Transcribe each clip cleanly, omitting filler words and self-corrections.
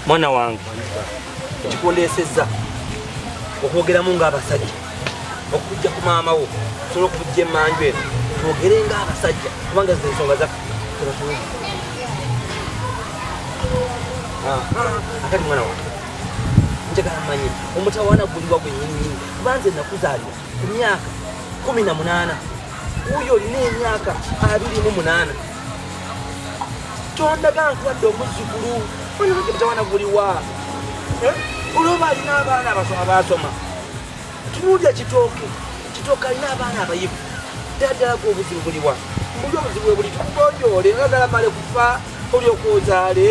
mwana wange ekikondesezza okwogeramu ng'abasajja okujja ku maama wo sobola okujja emmanju eno twogere ng'abasajja kubanga zino ensonga zaffe akati mwana wange njagala mmanyi omutawaana guliwa gwennyininyini kuba nze nakuzaalira ku myaka 18 wuyo olina emyaka 28 tondaga nkuwadde omuzzukulu onake mutawaana guliwa olwoba alina abaana abasoma tunuulya kitooke alina abaana abayivu ddala obuzibu buliwa buli obuzibu bwe buli tukugonjoole agala male kufa olyoka ozaale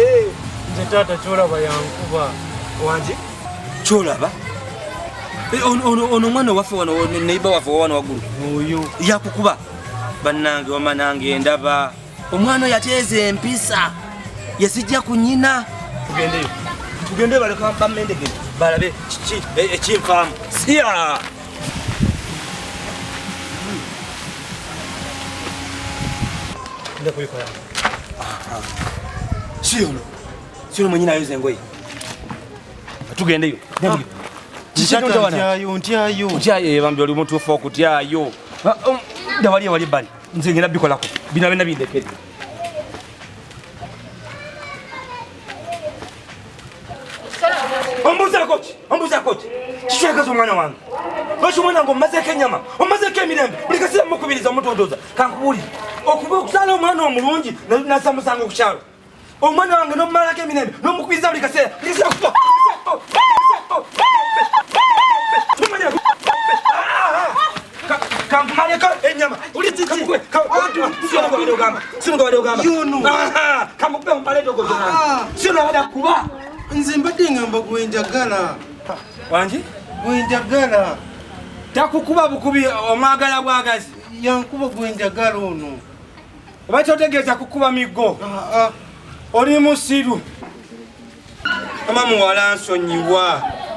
nze taata kyolaba yankuba wangi kyolaba ono omwana waffe wano neiba waffe wawano waggulu oyo yakukuba bannange wama nange ndaba omwana yateeza empisa yasijja ku nnyina tugende baleka bamendege balabe kiki ekinfaamu siya siono mwenyina ayoza engoye tugendeyo ntyayo bambi oli mutuufu okutyayo dawali wali bali nze ngenda bikolako bino abena bindekere ombuuzakoki kikyagaza omwana wange lwaki omwana wange omazeko enyama omazeko emirembe buli kaseera mukubiriza omutondoza kankubulire okuba okuzaala omwana omulungi nasamusanga okukyalo omwana wange nomumalako emirembe nomukubiriza buli kaseera kankumaleko enyama kamukube mupaleetogo sionabada kuba nze mbadde ngamba gwenjagala wangi gwenjagala takukuba bukubi omwagala bwagazi yankuba gwenjagala ono oba kyotegeeza kukuba miggo oli musiru ama muwala nsonyiwa